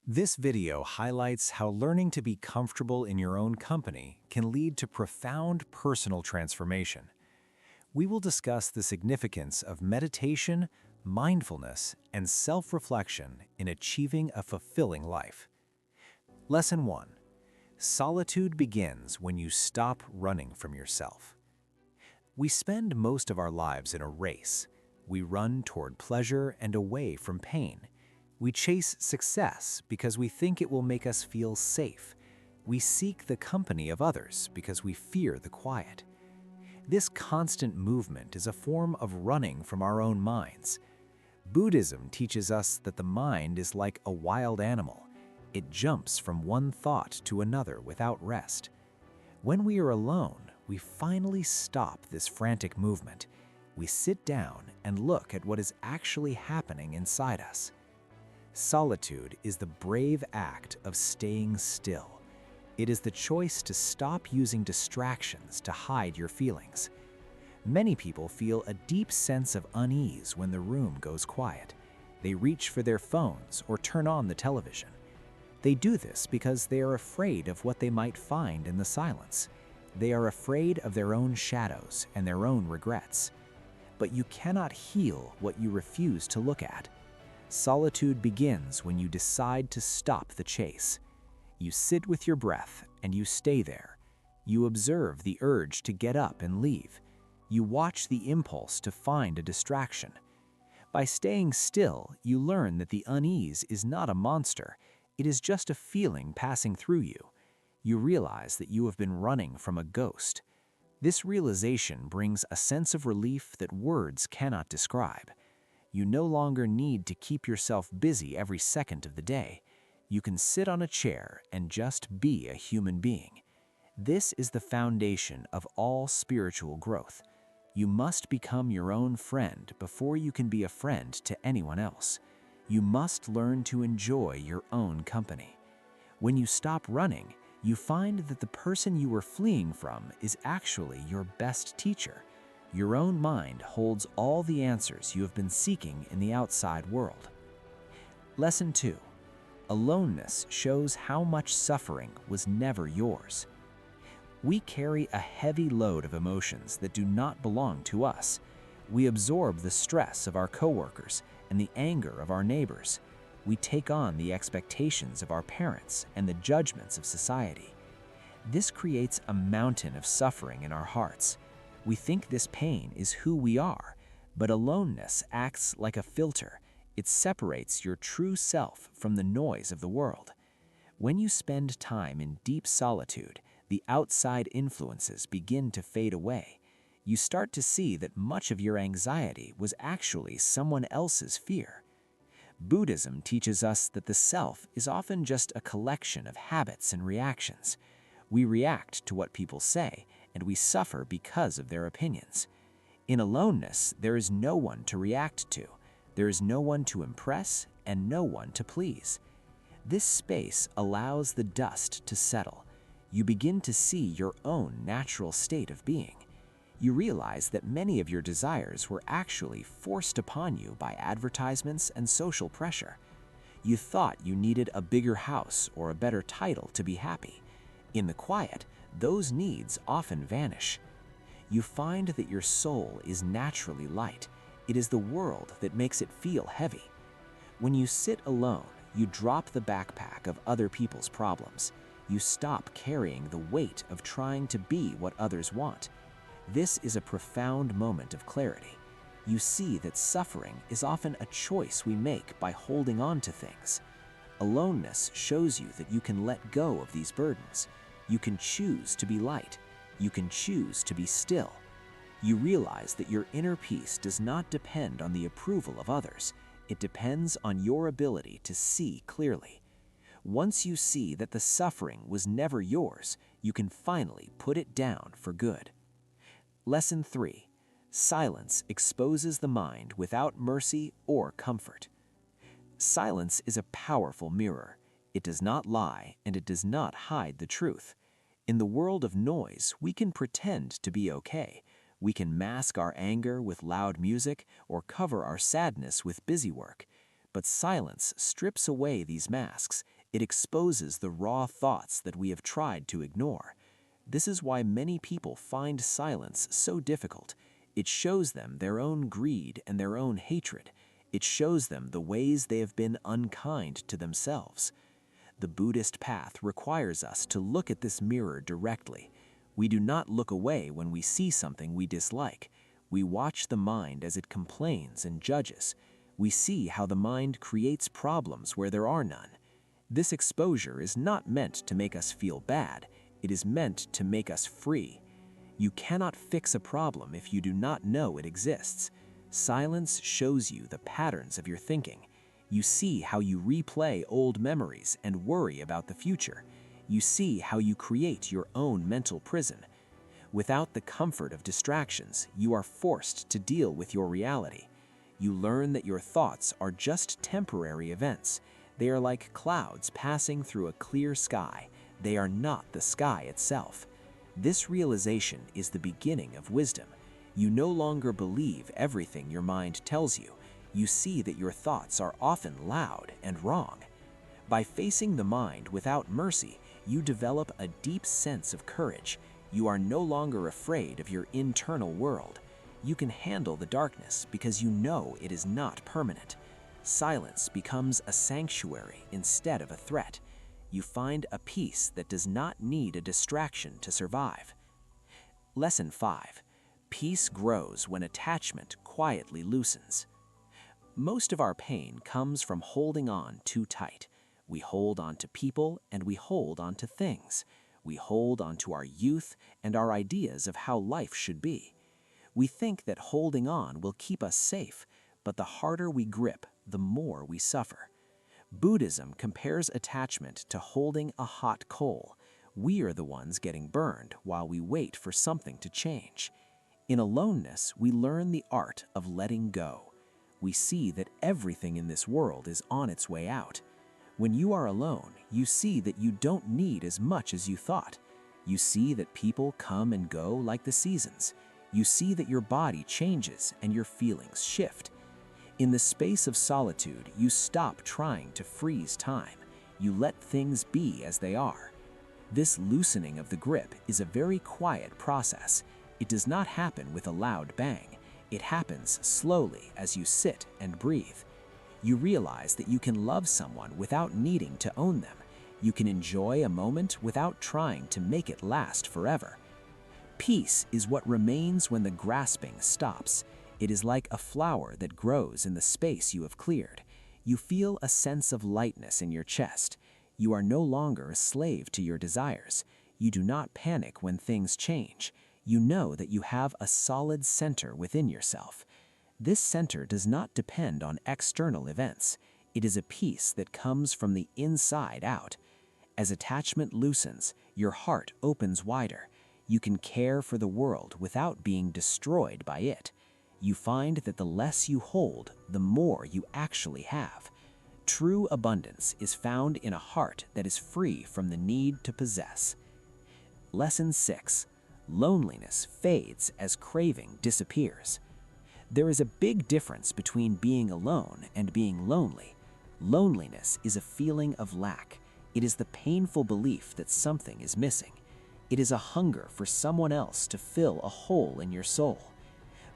This video highlights how learning to be comfortable in your own company can lead to profound personal transformation. We will discuss the significance of meditation, mindfulness, and self-reflection in achieving a fulfilling life. Lesson 1. Solitude begins when you stop running from yourself. We spend most of our lives in a race. We run toward pleasure and away from pain. We chase success because we think it will make us feel safe. We seek the company of others because we fear the quiet. This constant movement is a form of running from our own minds. Buddhism teaches us that the mind is like a wild animal. It jumps from one thought to another without rest. When we are alone, we finally stop this frantic movement. We sit down and look at what is actually happening inside us. Solitude is the brave act of staying still. It is the choice to stop using distractions to hide your feelings. Many people feel a deep sense of unease when the room goes quiet. They reach for their phones or turn on the television. They do this because they are afraid of what they might find in the silence. They are afraid of their own shadows and their own regrets. But you cannot heal what you refuse to look at. Solitude begins when you decide to stop the chase. You sit with your breath and you stay there. You observe the urge to get up and leave. You watch the impulse to find a distraction. By staying still, you learn that the unease is not a monster. It is just a feeling passing through you. You realize that you have been running from a ghost. This realization brings a sense of relief that words cannot describe. You no longer need to keep yourself busy every second of the day. You can sit on a chair and just be a human being. This is the foundation of all spiritual growth. You must become your own friend before you can be a friend to anyone else. You must learn to enjoy your own company. When you stop running, you find that the person you were fleeing from is actually your best teacher. Your own mind holds all the answers you have been seeking in the outside world. Lesson 2. Aloneness shows how much suffering was never yours. We carry a heavy load of emotions that do not belong to us. We absorb the stress of our coworkers and the anger of our neighbors. We take on the expectations of our parents and the judgments of society. This creates a mountain of suffering in our hearts. We think this pain is who we are, but aloneness acts like a filter. It separates your true self from the noise of the world. When you spend time in deep solitude, the outside influences begin to fade away. You start to see that much of your anxiety was actually someone else's fear. Buddhism teaches us that the self is often just a collection of habits and reactions. We react to what people say, and we suffer because of their opinions. In aloneness, there is no one to react to. There is no one to impress and no one to please. This space allows the dust to settle. You begin to see your own natural state of being. You realize that many of your desires were actually forced upon you by advertisements and social pressure. You thought you needed a bigger house or a better title to be happy. In the quiet, those needs often vanish. You find that your soul is naturally light. It is the world that makes it feel heavy. When you sit alone, you drop the backpack of other people's problems. You stop carrying the weight of trying to be what others want. This is a profound moment of clarity. You see that suffering is often a choice we make by holding on to things. Aloneness shows you that you can let go of these burdens. You can choose to be light. You can choose to be still. You realize that your inner peace does not depend on the approval of others. It depends on your ability to see clearly. Once you see that the suffering was never yours, you can finally put it down for good. Lesson 3. Silence exposes the mind without mercy or comfort. Silence is a powerful mirror. It does not lie and it does not hide the truth. In the world of noise, we can pretend to be okay. We can mask our anger with loud music or cover our sadness with busy work. But silence strips away these masks. It exposes the raw thoughts that we have tried to ignore. This is why many people find silence so difficult. It shows them their own greed and their own hatred. It shows them the ways they have been unkind to themselves. The Buddhist path requires us to look at this mirror directly. We do not look away when we see something we dislike. We watch the mind as it complains and judges. We see how the mind creates problems where there are none. This exposure is not meant to make us feel bad. It is meant to make us free. You cannot fix a problem if you do not know it exists. Silence shows you the patterns of your thinking. You see how you replay old memories and worry about the future. You see how you create your own mental prison. Without the comfort of distractions, you are forced to deal with your reality. You learn that your thoughts are just temporary events. They are like clouds passing through a clear sky. They are not the sky itself. This realization is the beginning of wisdom. You no longer believe everything your mind tells you. You see that your thoughts are often loud and wrong. By facing the mind without mercy, you develop a deep sense of courage. You are no longer afraid of your internal world. You can handle the darkness because you know it is not permanent. Silence becomes a sanctuary instead of a threat. You find a peace that does not need a distraction to survive. Lesson 5. Peace grows when attachment quietly loosens. Most of our pain comes from holding on too tight. We hold on to people and we hold on to things. We hold on to our youth and our ideas of how life should be. We think that holding on will keep us safe, but the harder we grip, the more we suffer. Buddhism compares attachment to holding a hot coal. We are the ones getting burned while we wait for something to change. In aloneness, we learn the art of letting go. We see that everything in this world is on its way out. When you are alone, you see that you don't need as much as you thought. You see that people come and go like the seasons. You see that your body changes and your feelings shift. In the space of solitude, you stop trying to freeze time. You let things be as they are. This loosening of the grip is a very quiet process. It does not happen with a loud bang. It happens slowly as you sit and breathe. You realize that you can love someone without needing to own them. You can enjoy a moment without trying to make it last forever. Peace is what remains when the grasping stops. It is like a flower that grows in the space you have cleared. You feel a sense of lightness in your chest. You are no longer a slave to your desires. You do not panic when things change. You know that you have a solid center within yourself. This center does not depend on external events. It is a peace that comes from the inside out. As attachment loosens, your heart opens wider. You can care for the world without being destroyed by it. You find that the less you hold, the more you actually have. True abundance is found in a heart that is free from the need to possess. Lesson 6. Loneliness fades as craving disappears. There is a big difference between being alone and being lonely. Loneliness is a feeling of lack. It is the painful belief that something is missing. It is a hunger for someone else to fill a hole in your soul.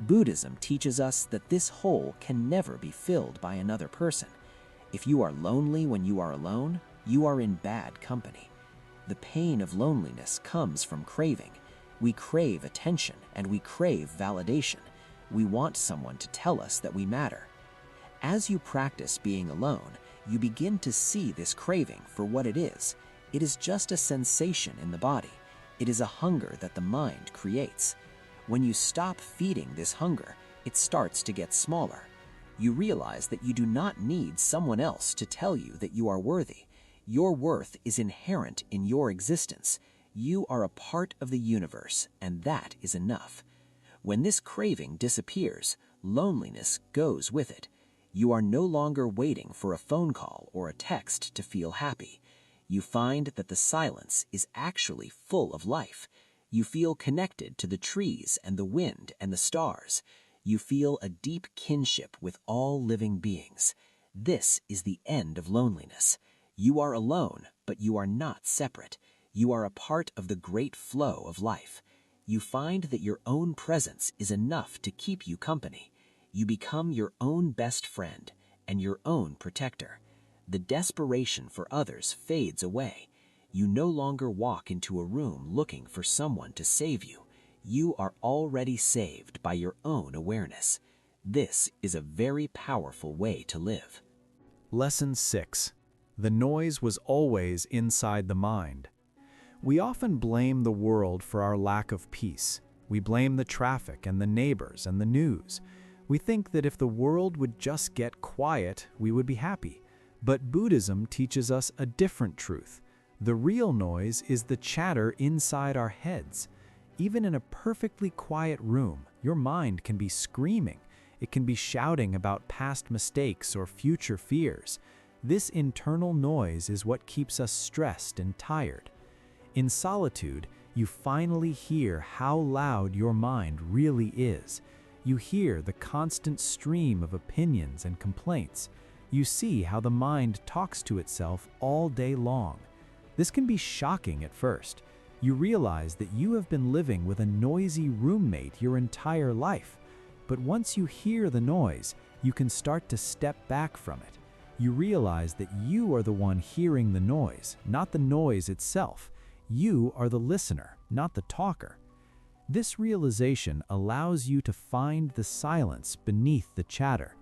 Buddhism teaches us that this hole can never be filled by another person. If you are lonely when you are alone, you are in bad company. The pain of loneliness comes from craving. We crave attention and we crave validation. We want someone to tell us that we matter. As you practice being alone, you begin to see this craving for what it is. It is just a sensation in the body. It is a hunger that the mind creates. When you stop feeding this hunger, it starts to get smaller. You realize that you do not need someone else to tell you that you are worthy. Your worth is inherent in your existence. You are a part of the universe, and that is enough. When this craving disappears, loneliness goes with it. You are no longer waiting for a phone call or a text to feel happy. You find that the silence is actually full of life. You feel connected to the trees and the wind and the stars. You feel a deep kinship with all living beings. This is the end of loneliness. You are alone, but you are not separate. You are a part of the great flow of life. You find that your own presence is enough to keep you company. You become your own best friend and your own protector. The desperation for others fades away. You no longer walk into a room looking for someone to save you. You are already saved by your own awareness. This is a very powerful way to live. Lesson 6. The noise was always inside the mind. We often blame the world for our lack of peace. We blame the traffic and the neighbors and the news. We think that if the world would just get quiet, we would be happy. But Buddhism teaches us a different truth. The real noise is the chatter inside our heads. Even in a perfectly quiet room, your mind can be screaming. It can be shouting about past mistakes or future fears. This internal noise is what keeps us stressed and tired. In solitude, you finally hear how loud your mind really is. You hear the constant stream of opinions and complaints. You see how the mind talks to itself all day long. This can be shocking at first. You realize that you have been living with a noisy roommate your entire life. But once you hear the noise, you can start to step back from it. You realize that you are the one hearing the noise, not the noise itself. You are the listener, not the talker. This realization allows you to find the silence beneath the chatter.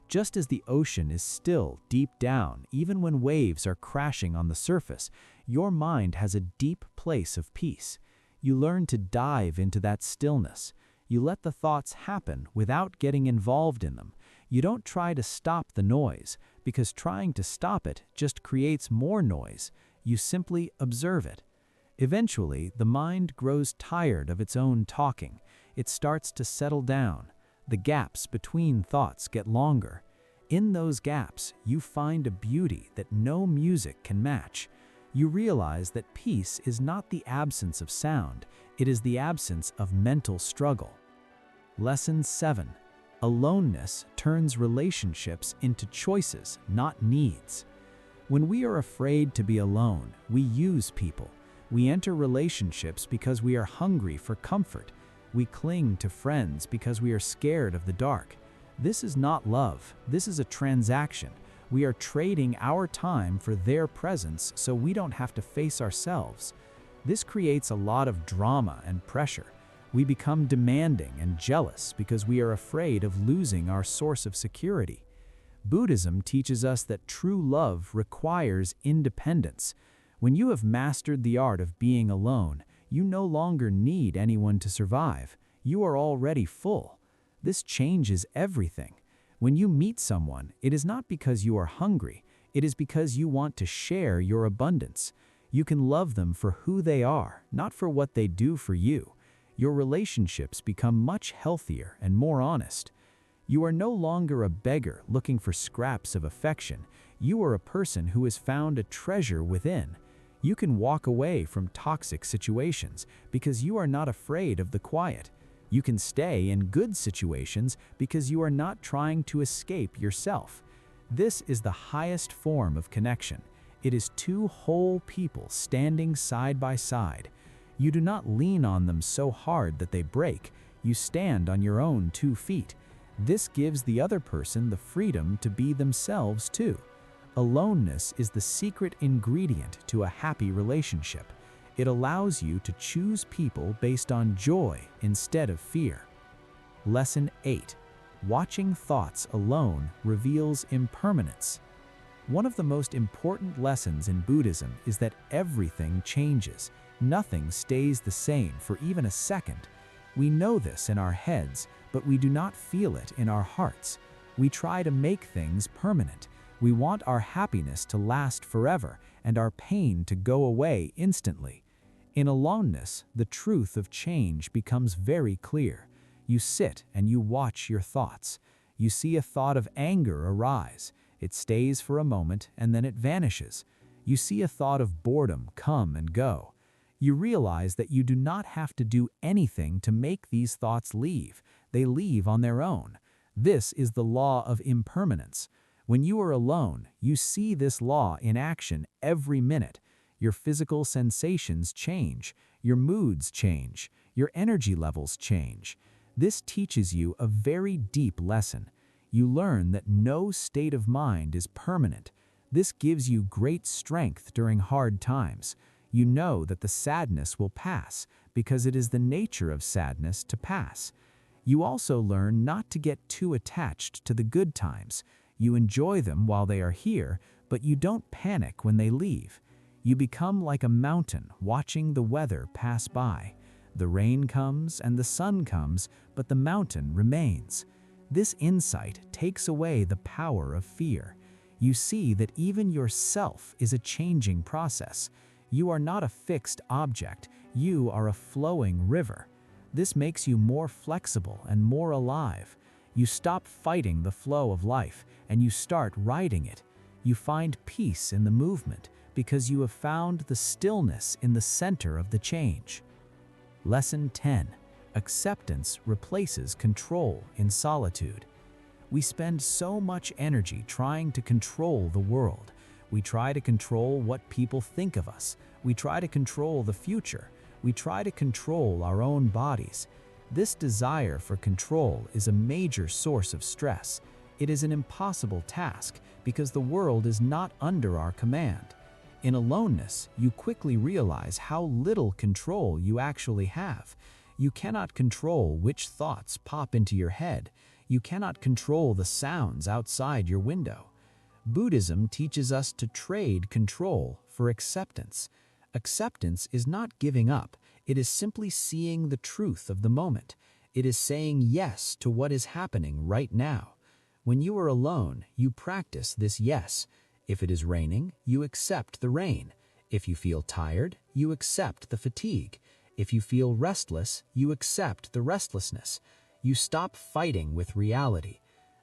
Just as the ocean is still deep down, even when waves are crashing on the surface, your mind has a deep place of peace. You learn to dive into that stillness. You let the thoughts happen without getting involved in them. You don't try to stop the noise, because trying to stop it just creates more noise. You simply observe it. Eventually, the mind grows tired of its own talking. It starts to settle down. The gaps between thoughts get longer. In those gaps, you find a beauty that no music can match. You realize that peace is not the absence of sound, it is the absence of mental struggle. Lesson 7. Aloneness turns relationships into choices, not needs. When we are afraid to be alone, we use people. We enter relationships because we are hungry for comfort. We cling to friends because we are scared of the dark. This is not love. This is a transaction. We are trading our time for their presence so we don't have to face ourselves. This creates a lot of drama and pressure. We become demanding and jealous because we are afraid of losing our source of security. Buddhism teaches us that true love requires independence. When you have mastered the art of being alone, you no longer need anyone to survive. You are already full. This changes everything. When you meet someone, it is not because you are hungry. It is because you want to share your abundance. You can love them for who they are, not for what they do for you. Your relationships become much healthier and more honest. You are no longer a beggar looking for scraps of affection. You are a person who has found a treasure within. You can walk away from toxic situations because you are not afraid of the quiet. You can stay in good situations because you are not trying to escape yourself. This is the highest form of connection. It is two whole people standing side by side. You do not lean on them so hard that they break. You stand on your own 2 feet. This gives the other person the freedom to be themselves too. Aloneness is the secret ingredient to a happy relationship. It allows you to choose people based on joy instead of fear. Lesson 8. Watching thoughts alone reveals impermanence. One of the most important lessons in Buddhism is that everything changes. Nothing stays the same for even a second. We know this in our heads, but we do not feel it in our hearts. We try to make things permanent. We want our happiness to last forever and our pain to go away instantly. In aloneness, the truth of change becomes very clear. You sit and you watch your thoughts. You see a thought of anger arise. It stays for a moment and then it vanishes. You see a thought of boredom come and go. You realize that you do not have to do anything to make these thoughts leave. They leave on their own. This is the law of impermanence. When you are alone, you see this law in action every minute. Your physical sensations change, your moods change, your energy levels change. This teaches you a very deep lesson. You learn that no state of mind is permanent. This gives you great strength during hard times. You know that the sadness will pass because it is the nature of sadness to pass. You also learn not to get too attached to the good times. You enjoy them while they are here, but you don't panic when they leave. You become like a mountain watching the weather pass by. The rain comes and the sun comes, but the mountain remains. This insight takes away the power of fear. You see that even yourself is a changing process. You are not a fixed object, you are a flowing river. This makes you more flexible and more alive. You stop fighting the flow of life and you start riding it. You find peace in the movement because you have found the stillness in the center of the change. Lesson 10. Acceptance replaces control in solitude. We spend so much energy trying to control the world. We try to control what people think of us. We try to control the future. We try to control our own bodies. This desire for control is a major source of stress. It is an impossible task because the world is not under our command. In aloneness, you quickly realize how little control you actually have. You cannot control which thoughts pop into your head. You cannot control the sounds outside your window. Buddhism teaches us to trade control for acceptance. Acceptance is not giving up. It is simply seeing the truth of the moment. It is saying yes to what is happening right now. When you are alone, you practice this yes. If it is raining, you accept the rain. If you feel tired, you accept the fatigue. If you feel restless, you accept the restlessness. You stop fighting with reality.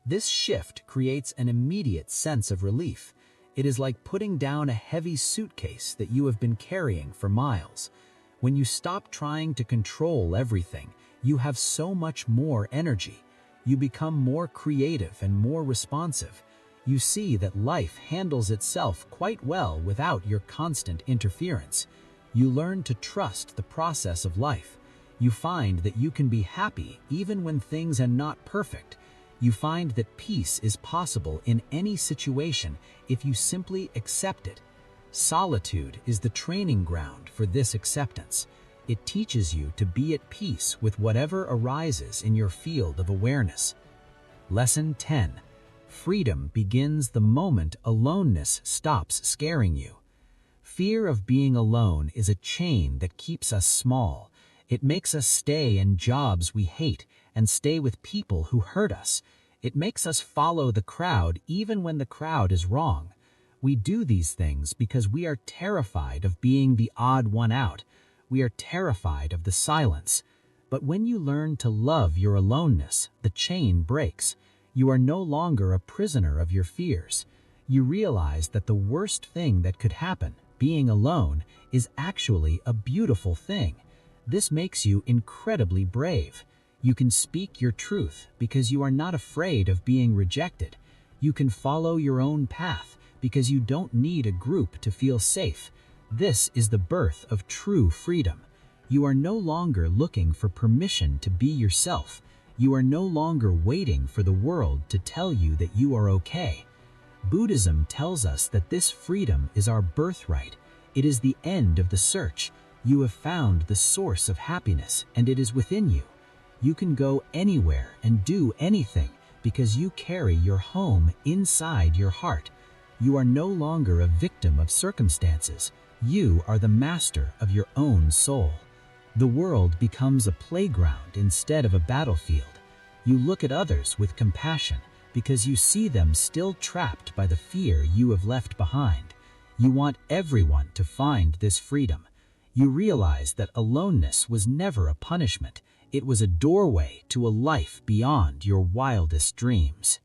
This shift creates an immediate sense of relief. It is like putting down a heavy suitcase that you have been carrying for miles. When you stop trying to control everything, you have so much more energy. You become more creative and more responsive. You see that life handles itself quite well without your constant interference. You learn to trust the process of life. You find that you can be happy even when things are not perfect. You find that peace is possible in any situation if you simply accept it. Solitude is the training ground for this acceptance. It teaches you to be at peace with whatever arises in your field of awareness. Lesson 10. Freedom begins the moment aloneness stops scaring you. Fear of being alone is a chain that keeps us small. It makes us stay in jobs we hate and stay with people who hurt us. It makes us follow the crowd even when the crowd is wrong. We do these things because we are terrified of being the odd one out. We are terrified of the silence. But when you learn to love your aloneness, the chain breaks. You are no longer a prisoner of your fears. You realize that the worst thing that could happen, being alone, is actually a beautiful thing. This makes you incredibly brave. You can speak your truth because you are not afraid of being rejected. You can follow your own path because you don't need a group to feel safe. This is the birth of true freedom. You are no longer looking for permission to be yourself. You are no longer waiting for the world to tell you that you are okay. Buddhism tells us that this freedom is our birthright. It is the end of the search. You have found the source of happiness, and it is within you. You can go anywhere and do anything because you carry your home inside your heart. You are no longer a victim of circumstances. You are the master of your own soul. The world becomes a playground instead of a battlefield. You look at others with compassion because you see them still trapped by the fear you have left behind. You want everyone to find this freedom. You realize that aloneness was never a punishment. It was a doorway to a life beyond your wildest dreams.